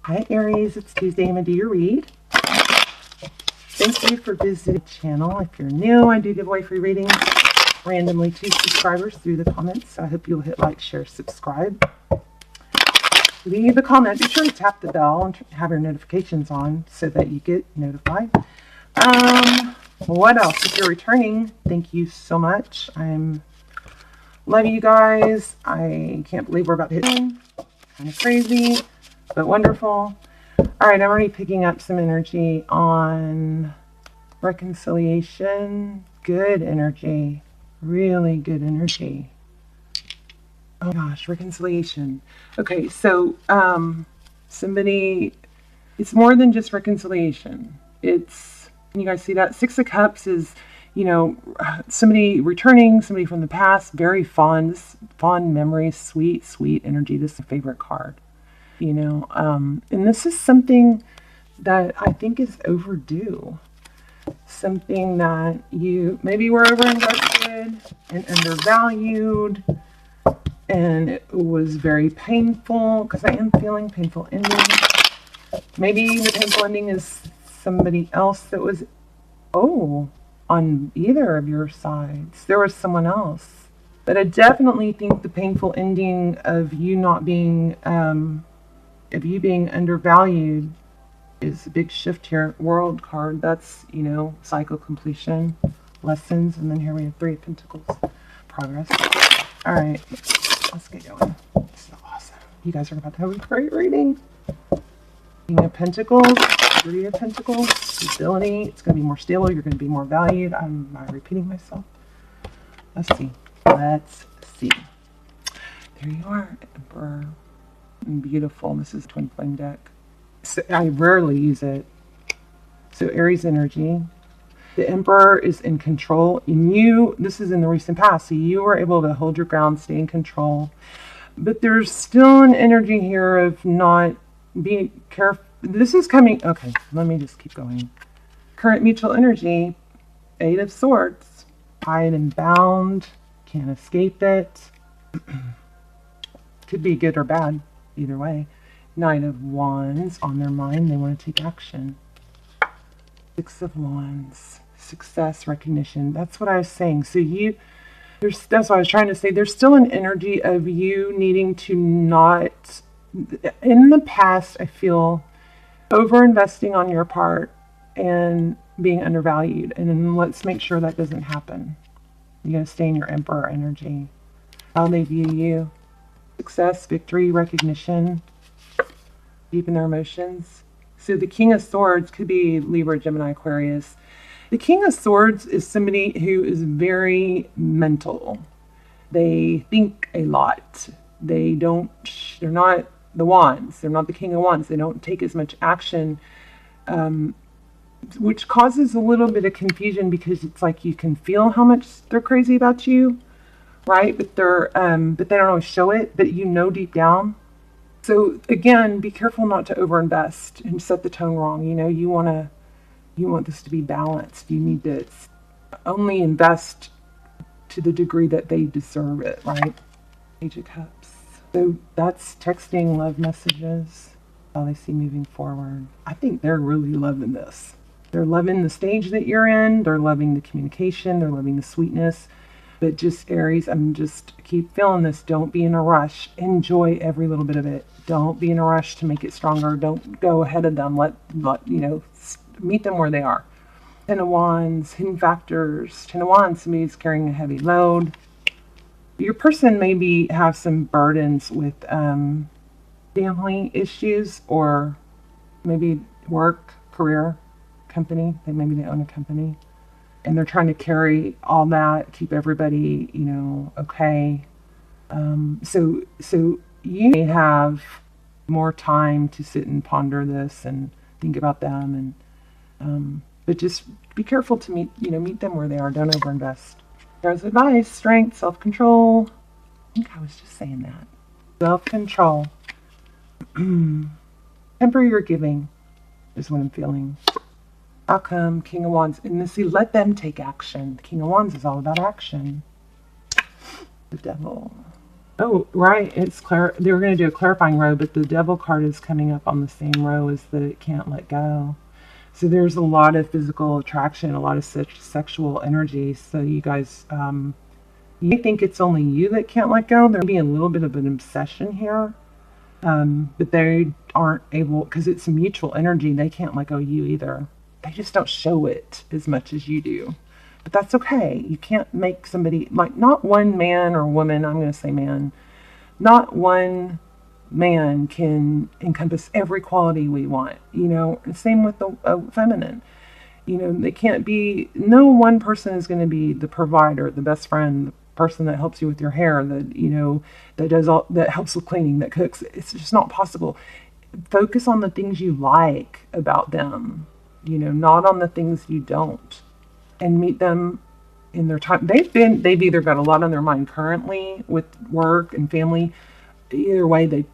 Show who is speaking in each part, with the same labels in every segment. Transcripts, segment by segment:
Speaker 1: Hi Aries, it's Tuesday. I'm going to do your read. Thank you for visiting the channel. If you're new, I do give away free readings randomly to subscribers through the comments. I hope you'll hit like, share, subscribe. Leave a comment. Be sure to tap the bell and have your notifications on so that you get notified. What else? If you're returning, thank you so much. Love you guys. I can't believe we're about to hit kind of crazy, but wonderful. All right, I'm already picking up some energy on reconciliation. Good energy. Really good energy. Oh gosh, reconciliation. Okay, so somebody, it's more than just reconciliation. It's, can you guys see that? Six of Cups is, you know, somebody returning, somebody from the past, very fond memories, sweet, sweet energy. This is a favorite card, you know, and this is something that I think is overdue. Something that you maybe were overinvested and undervalued. And it was very painful, because I am feeling painful ending. Maybe the painful ending is somebody else that was, on either of your sides. There was someone else. But I definitely think the painful ending of you not being, of you being undervalued is a big shift here. World card, that's, you know, cycle completion, lessons, and then here we have Three of Pentacles, progress. All right. Let's get going. This is awesome. You guys are about to have a great reading. King of Pentacles, Three of Pentacles, stability. It's going to be more stable. You're going to be more valued. Am I repeating myself? Let's see. Let's see. There you are, Emperor. Beautiful. This is a twin flame deck. So I rarely use it. So Aries energy. The Emperor is in control, and you, this is in the recent past, so you were able to hold your ground, stay in control. But there's still an energy here of not being careful. This is coming, okay, let me just keep going. Current mutual energy, Eight of Swords, tied and bound, can't escape it. Could be good or bad, either way. Knight of Wands, on their mind, they want to take action. Six of Wands. Success, recognition. That's what I was saying. So that's what I was trying to say. There's still an energy of you needing to not, in the past, I feel over-investing on your part and being undervalued. And then let's make sure that doesn't happen. You gotta stay in your Emperor energy. How they view you. Success, victory, recognition. Deepen their emotions. So the King of Swords could be Libra, Gemini, Aquarius. The King of Swords is somebody who is very mental. They think a lot. They're not the Wands. They're not the King of Wands. They don't take as much action, which causes a little bit of confusion, because it's like you can feel how much they're crazy about you, right? But they don't always show it, but you know deep down. So again, be careful not to overinvest and set the tone wrong. You know, you want this to be balanced. You need to only invest to the degree that they deserve it, right? Page of Cups. So that's texting love messages. How they see moving forward. I think they're really loving this. They're loving the stage that you're in. They're loving the communication. They're loving the sweetness. But just Aries, keep feeling this. Don't be in a rush. Enjoy every little bit of it. Don't be in a rush to make it stronger. Don't go ahead of them. Let you know, meet them where they are. Ten of Wands, hidden factors. Ten of Wands, somebody's carrying a heavy load. Your person maybe have some burdens with family issues, or maybe work, career, company. Maybe they own a company. And they're trying to carry all that, keep everybody, you know, okay. So you may have more time to sit and ponder this and think about them, and but just be careful to meet them where they are. Don't overinvest. There's advice: strength, self-control. I think I was just saying that. Self-control. Temper your giving is what I'm feeling. Outcome, King of Wands. And see, let them take action. The King of Wands is all about action. The Devil. Oh, right. It's they were going to do a clarifying row, but the devil card is coming up on the same row as the can't let go. So there's a lot of physical attraction, a lot of sexual energy. So you guys, you may think it's only you that can't let go. There may be a little bit of an obsession here, but they aren't able, because it's mutual energy. They can't let go of you either. They just don't show it as much as you do. But that's okay. You can't make somebody, like, not one man or woman, I'm going to say man, not one man can encompass every quality we want. Same with the feminine. They can't be, no one person is going to be the provider, the best friend, the person that helps you with your hair, that does all, that helps with cleaning, that cooks. It's just not possible. Focus on the things you like about them, not on the things you don't, and meet them in their time. They've either got a lot on their mind currently with work and family. Either way, they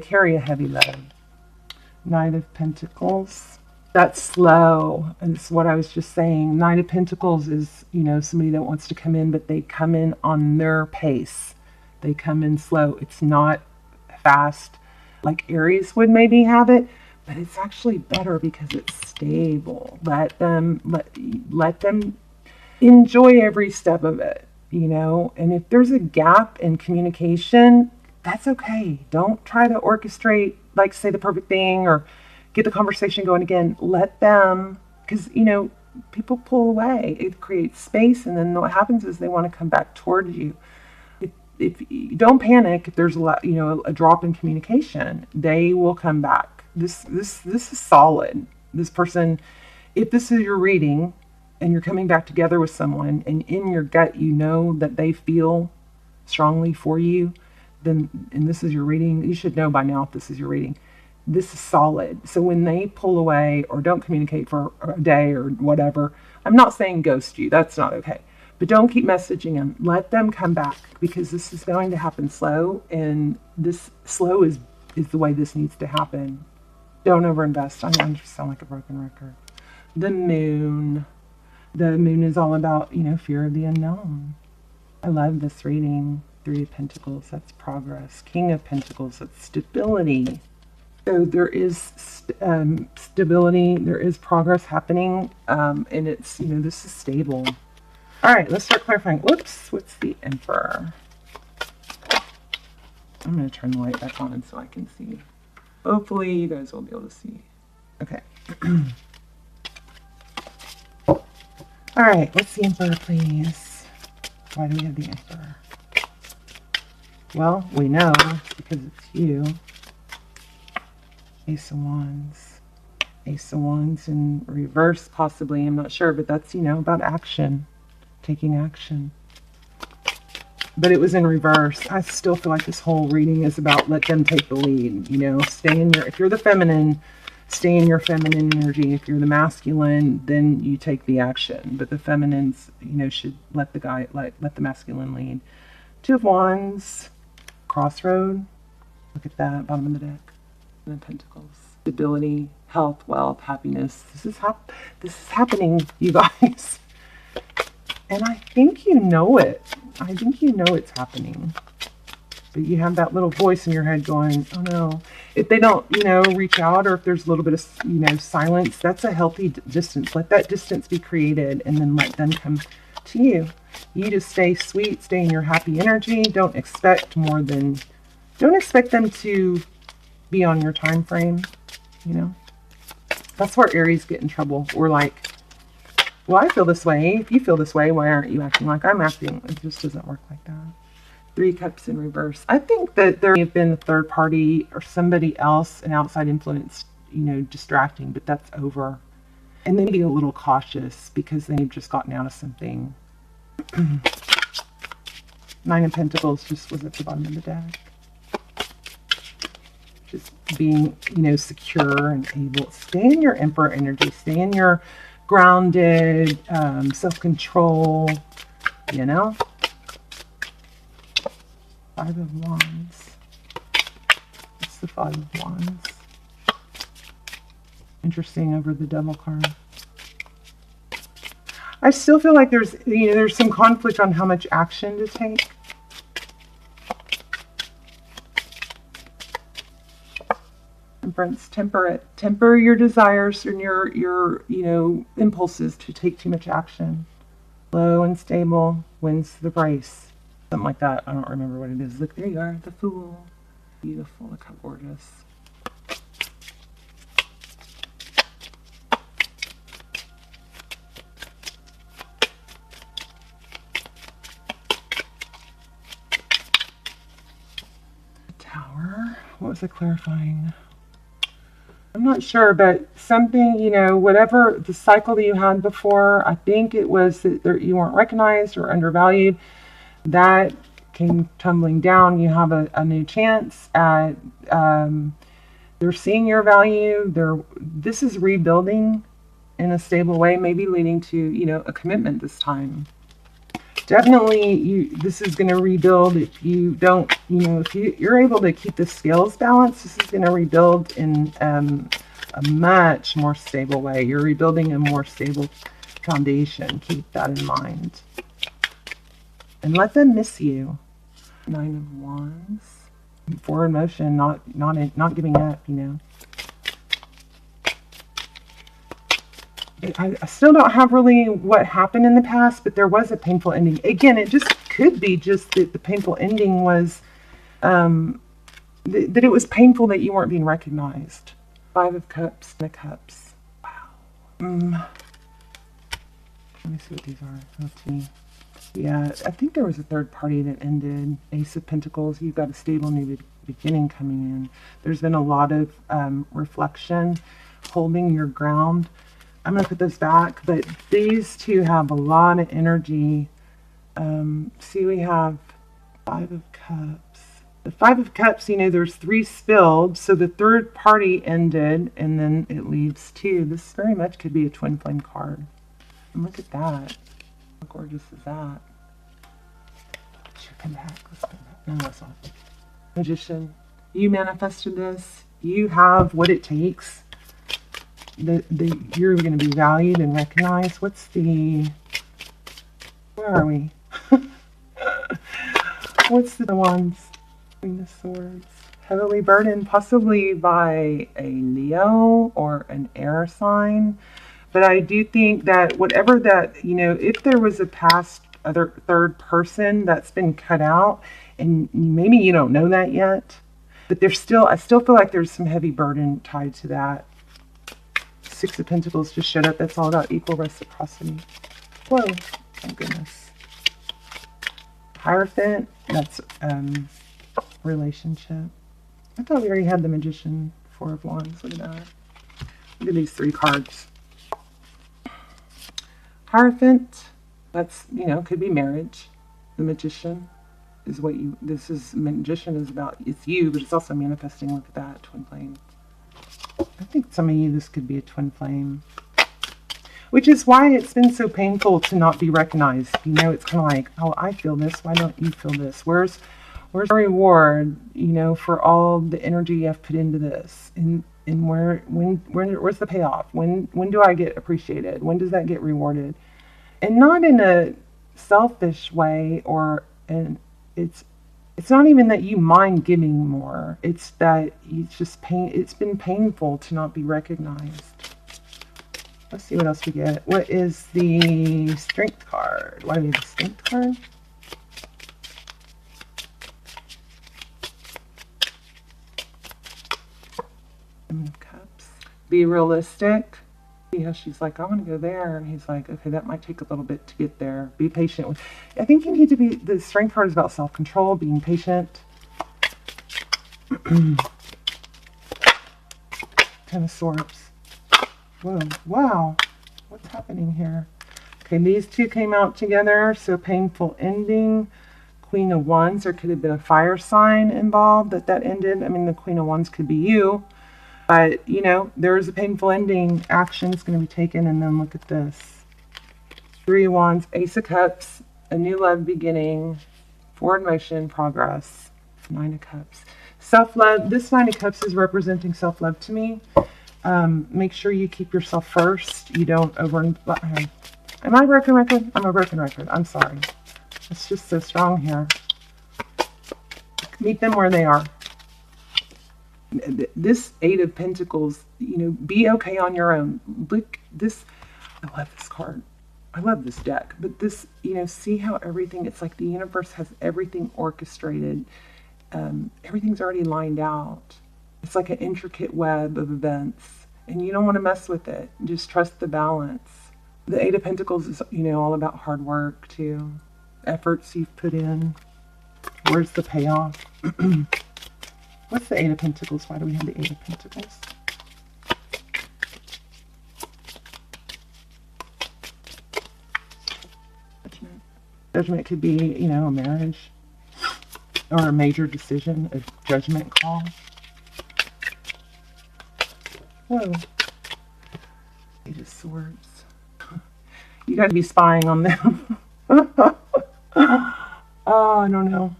Speaker 1: carry a heavy load. Knight of Pentacles. That's slow. And it's what I was just saying. Knight of Pentacles is, somebody that wants to come in, but they come in on their pace. They come in slow. It's not fast like Aries would maybe have it, but it's actually better because it's stable. Let them enjoy every step of it, and if there's a gap in communication, that's okay. Don't try to orchestrate, like, say the perfect thing or get the conversation going again. Let them, because people pull away. It creates space, and then what happens is they want to come back towards you. If you don't panic, if there's a drop in communication, they will come back. This is solid. This person, if this is your reading and you're coming back together with someone, and in your gut that they feel strongly for you, then, and this is your reading, you should know by now if this is your reading. This is solid. So when they pull away or don't communicate for a day or whatever, I'm not saying ghost you. That's not okay. But don't keep messaging them. Let them come back, because this is going to happen slow, and this slow is the way this needs to happen. Don't overinvest. I just sound like a broken record. The moon. The moon is all about, fear of the unknown. I love this reading. 3 of Pentacles, that's progress. King of Pentacles, that's stability. So there is stability, there is progress happening, and it's, this is stable. All right, let's start clarifying. Whoops, what's the Emperor? I'm going to turn the light back on so I can see. Hopefully you guys will be able to see. Okay. All right, what's the Emperor, please? Why do we have the Emperor? Well, we know, because it's you. Ace of Wands. Ace of Wands in reverse, possibly. I'm not sure, but that's, about action. Taking action. But it was in reverse. I still feel like this whole reading is about let them take the lead. Stay in if you're the feminine, stay in your feminine energy. If you're the masculine, then you take the action. But the feminines, should let the masculine lead. 2 of Wands. Crossroad. Look at that, bottom of the deck. And the Pentacles. Stability, health, wealth, happiness. This is happening, you guys. And I think you know it. I think you know it's happening. But you have that little voice in your head going, oh no. If they don't, reach out, or if there's a little bit of, silence, that's a healthy distance. Let that distance be created, and then let them come to you. You just stay sweet, stay in your happy energy. Don't expect them to be on your time frame, That's where Aries get in trouble. We're like, well, I feel this way. If you feel this way, why aren't you acting like I'm acting? It just doesn't work like that. 3 Cups in reverse. I think that there may have been a third party or somebody else, an outside influence, distracting, but that's over. And they may be a little cautious because they've just gotten out of something. 9 of Pentacles just was at the bottom of the deck. Just being, secure and able. Stay in your Emperor energy. Stay in your grounded, self-control, 5 of Wands. It's the 5 of Wands. Interesting over the Devil card. I still feel like there's some conflict on how much action to take. Temperance, temper it. Temper your desires and your you know, impulses to take too much action. Slow and stable wins the race. Something like that. I don't remember what it is. Look, there you are, the Fool. Beautiful. Look how gorgeous. Tower. What was I clarifying? I'm not sure, but something, you know, whatever the cycle that you had before, I think it was that you weren't recognized or undervalued. That came tumbling down. You have a new chance at, they're seeing your value. This is rebuilding in a stable way, maybe leading to, you know, a commitment this time. Definitely, this is going to rebuild. If you don't, you know, if you're able to keep the scales balanced, this is going to rebuild in a much more stable way. You're rebuilding a more stable foundation. Keep that in mind. And let them miss you. 9 of Wands. Forward motion, not giving up, you know. I still don't have really what happened in the past, but there was a painful ending. Again, it just could be just that the painful ending was, that it was painful that you weren't being recognized. 5 of Cups, 10 of Cups. Wow. Let me see what these are. Let's see. Yeah, I think there was a third party that ended. Ace of Pentacles. You've got a stable new beginning coming in. There's been a lot of reflection, holding your ground. I'm going to put those back, but these two have a lot of energy. See, we have 5 of Cups. The 5 of Cups, you know, there's 3 spilled, so the third party ended, and then it leaves 2. This very much could be a twin flame card. And look at that. How gorgeous is that? Should come back. Let's come back. No, that's not. Magician. You manifested this. You have what it takes. You're going to be valued and recognized. What's the... Where are we? What's the Wands? Queen of Swords. Heavily burdened, possibly by a Leo or an air sign. But I do think that whatever that, you know, if there was a past other third person that's been cut out, and maybe you don't know that yet, but there's still, I still feel like there's some heavy burden tied to that. 6 of Pentacles just showed up. That's all about equal reciprocity. Whoa, thank goodness. Hierophant, that's relationship. I thought we already had the Magician, 4 of Wands. Look at that. Look at these 3 cards. Hierophant, that's, you know, could be marriage. The Magician is what you, this is, Magician is about, it's you, but it's also manifesting. Look at that, twin flame. I think some of you, this could be a twin flame. Which is why it's been so painful to not be recognized. You know, it's kind of like, oh, I feel this, why don't you feel this? Where's the reward, you know, for all the energy I've put into this? And where's the payoff? When do I get appreciated? When does that get rewarded? And not in a selfish way, or it's not even that you mind giving more. It's that it's just it's been painful to not be recognized. Let's see what else we get. What is the Strength card? Why do we have the Strength card? Cups. Be realistic. See how she's like, I want to go there, and he's like, okay, that might take a little bit to get there. Be patient with. I think you need to be. The Strength card is about self-control, being patient. 10 of Swords. Whoa, wow, what's happening here? Okay, these two came out together, so painful ending. Queen of Wands, there could have been a fire sign involved that ended. I mean, the Queen of Wands could be you. But, you know, there is a painful ending. Action's going to be taken. And then look at this. 3 of Wands, Ace of Cups, a new love beginning, forward motion, progress. 9 of Cups. Self-love. This 9 of Cups is representing self-love to me. Make sure you keep yourself first. You don't over... Am I a broken record? I'm a broken record. I'm sorry. It's just so strong here. Meet them where they are. This Eight of Pentacles, be okay on your own. Look, this, I love this card. I love this deck. But this, see how everything, it's like the universe has everything orchestrated. Everything's already lined out. It's like an intricate web of events. And you don't want to mess with it. Just trust the balance. The Eight of Pentacles is, all about hard work, too. Efforts you've put in. Where's the payoff? What's the Eight of Pentacles? Why do we have the Eight of Pentacles? Judgment. Judgment could be, a marriage or a major decision, a judgment call. Whoa. Eight of Swords. You got to be spying on them. Oh, I don't know.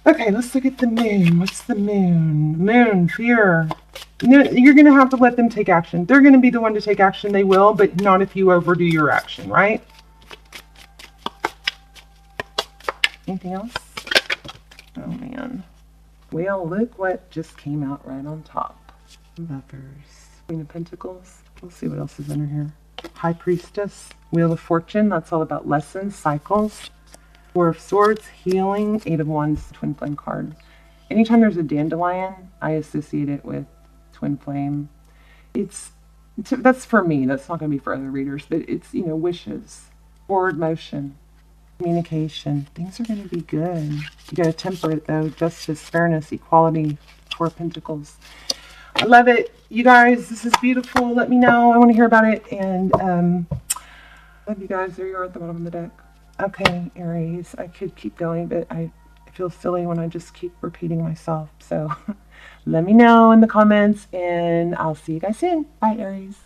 Speaker 1: Okay, let's look at the moon. What's the moon? Moon, fear. You're going to have to let them take action. They're going to be the one to take action. They will, but not if you overdo your action, right? Anything else? Oh, man. Well, look what just came out right on top. Lovers. Queen of Pentacles. Let's see what else is under here. High Priestess. Wheel of Fortune. That's all about lessons, cycles. Four of Swords, healing. Eight of Wands, twin flame card. Anytime there's a dandelion, I associate it with twin flame. That's for me. That's not going to be for other readers, but it's, wishes, forward motion, communication. Things are going to be good. You got to temper it though. Justice, fairness, equality. Four of Pentacles. I love it. You guys, this is beautiful. Let me know. I want to hear about it. And love you guys. There you are at the bottom of the deck. Okay, Aries, I could keep going, but I feel silly when I just keep repeating myself. So let me know in the comments, and I'll see you guys soon. Bye, Aries.